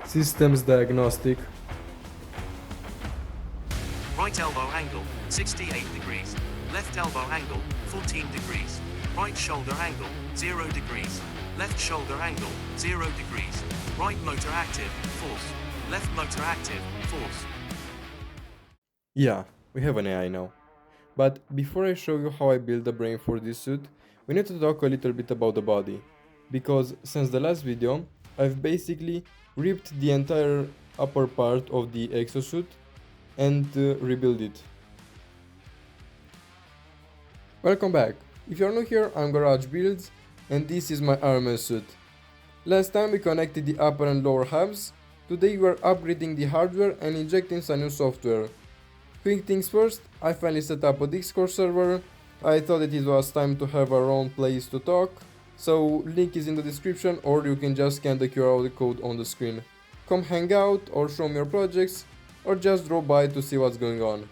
Systems diagnostic. Right elbow angle, 68 degrees. Left elbow angle, 14 degrees. Right shoulder angle, 0 degrees. Left shoulder angle, 0 degrees. Right motor active, force. Left motor active, force. Yeah, we have an AI now. But before I show you how I built the brain for this suit, we need to talk a little bit about the body. Because since the last video, I've basically ripped the entire upper part of the exosuit and rebuilt it. Welcome back. If you're new here, I'm Garage Builds and this is my armor suit. Last time we connected the upper and lower halves, today we're upgrading the hardware and injecting some new software. Quick things first, I finally set up a Discord server. I thought that it was time to have our own place to talk, so link is in the description or you can just scan the QR code on the screen. Come hang out or show me your projects or just drop by to see what's going on.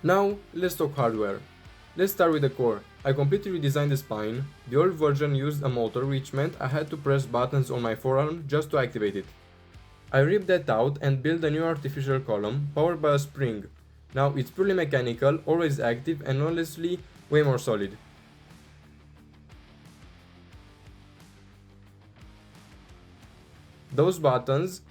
Now let's talk hardware. Let's start with the core. I completely redesigned the spine. The old version used a motor which meant I had to press buttons on my forearm just to activate it. I ripped that out and built a new artificial column powered by a spring. Now it's purely mechanical, always active and honestly way more solid. Those buttons,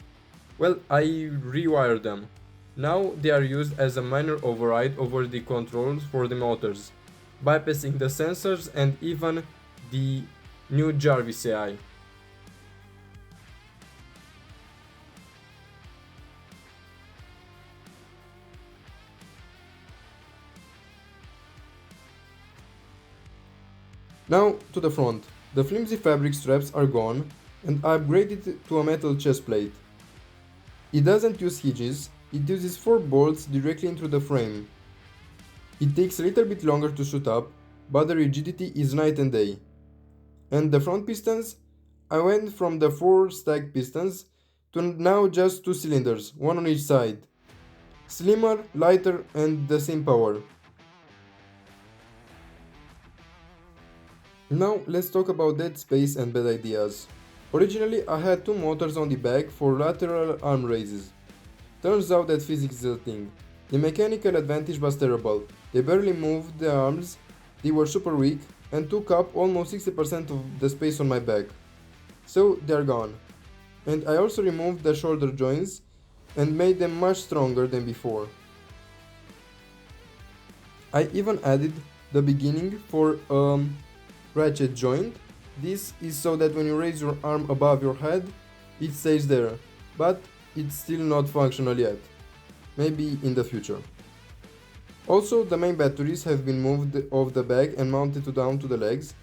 well, I rewired them. Now they are used as a minor override over the controls for the motors, bypassing the sensors and even the new Jarvis AI. Now to the front. The flimsy fabric straps are gone and I upgraded it to a metal chest plate. It doesn't use hinges, it uses 4 bolts directly into the frame. It takes a little bit longer to shoot up, but the rigidity is night and day. And the front pistons? I went from the 4 stacked pistons to now just 2 cylinders, one on each side. Slimmer, lighter and the same power. Now let's talk about dead space and bad ideas. Originally I had 2 motors on the back for lateral arm raises. Turns out that physics is a thing. The mechanical advantage was terrible. They barely moved the arms, they were super weak and took up almost 60% of the space on my back. So they're gone. And I also removed the shoulder joints and made them much stronger than before. I even added the beginning for ratchet joint. This is so that when you raise your arm above your head, it stays there, but it's still not functional yet. Maybe in the future. Also, the main batteries have been moved off the back and mounted down to the legs.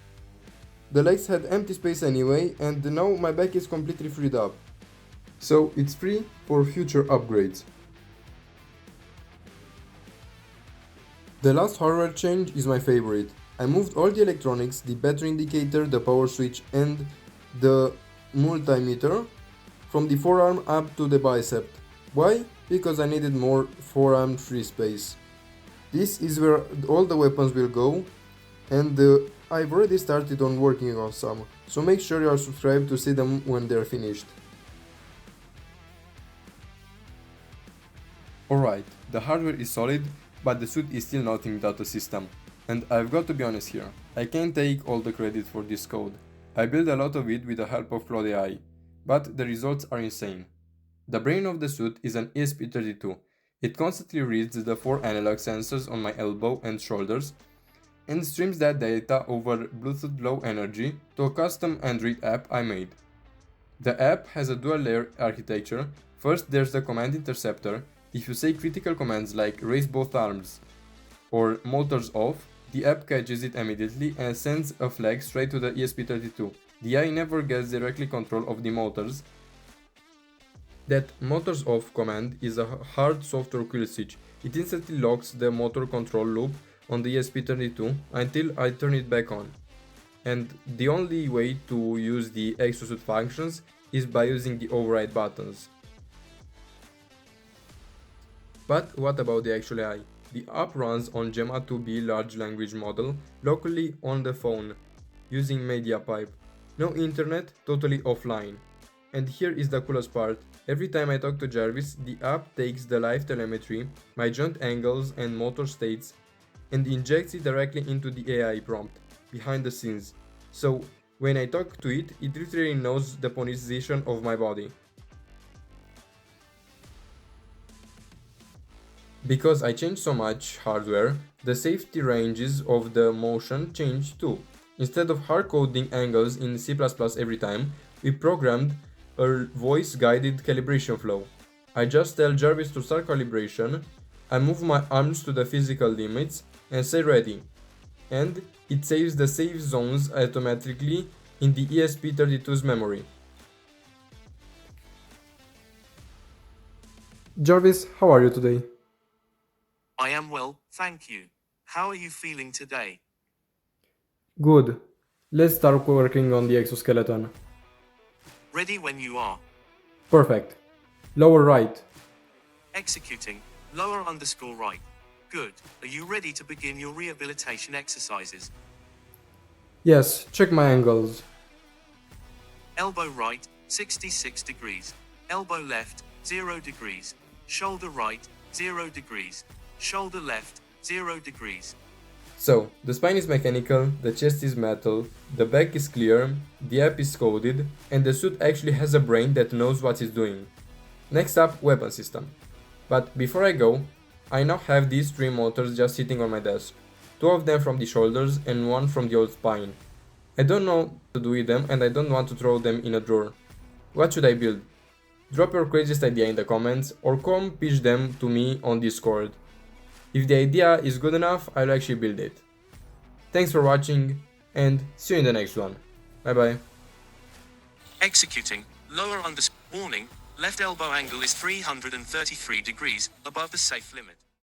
The legs had empty space anyway, and now my back is completely freed up. So it's free for future upgrades. The last hardware change is my favorite. I moved all the electronics, the battery indicator, the power switch and the multimeter from the forearm up to the bicep. Why? Because I needed more forearm free space. This is where all the weapons will go and I've already started on working on some, so make sure you are subscribed to see them when they're finished. Alright, the hardware is solid, but the suit is still nothing without a system. And I've got to be honest here, I can't take all the credit for this code. I built a lot of it with the help of Claude AI, but the results are insane. The brain of the suit is an ESP32. It constantly reads the 4 analog sensors on my elbow and shoulders and streams that data over Bluetooth Low Energy to a custom Android app I made. The app has a dual layer architecture. First there's the command interceptor. If you say critical commands like raise both arms or motors off, the app catches it immediately and sends a flag straight to the ESP32. The AI never gets directly control of the motors. That motors off command is a hard software kill switch. It instantly locks the motor control loop on the ESP32 until I turn it back on. And the only way to use the exosuit functions is by using the override buttons. But what about the actual AI? The app runs on Gemma 2B large language model locally on the phone using MediaPipe. No internet, totally offline. And here is the coolest part. Every time I talk to Jarvis, the app takes the live telemetry, my joint angles and motor states, and injects it directly into the AI prompt, behind the scenes. So, when I talk to it, it literally knows the position of my body. Because I changed so much hardware, the safety ranges of the motion changed too. Instead of hard coding angles in C++ every time, we programmed a voice-guided calibration flow. I just tell Jarvis to start calibration, I move my arms to the physical limits and say ready. And it saves the safe zones automatically in the ESP32's memory. Jarvis, how are you today? I am well, thank you. How are you feeling today? Good. Let's start working on the exoskeleton. Ready when you are. Perfect. Lower right. Executing. Lower underscore right. Good. Are you ready to begin your rehabilitation exercises? Yes, check my angles. Elbow right, 66 degrees. Elbow left, 0 degrees. Shoulder right, 0 degrees. Shoulder left, 0 degrees. So, the spine is mechanical, the chest is metal, the back is clear, the app is coded, and the suit actually has a brain that knows what it's doing. Next up, weapon system. But before I go, I now have these 3 motors just sitting on my desk. 2 of them from the shoulders and 1 from the old spine. I don't know what to do with them and I don't want to throw them in a drawer. What should I build? Drop your craziest idea in the comments or come pitch them to me on Discord. If the idea is good enough, I'll actually build it. Thanks for watching and see you in the next one. Bye bye. Executing. Lower underscore warning. Left elbow angle is 333 degrees above the safe limit.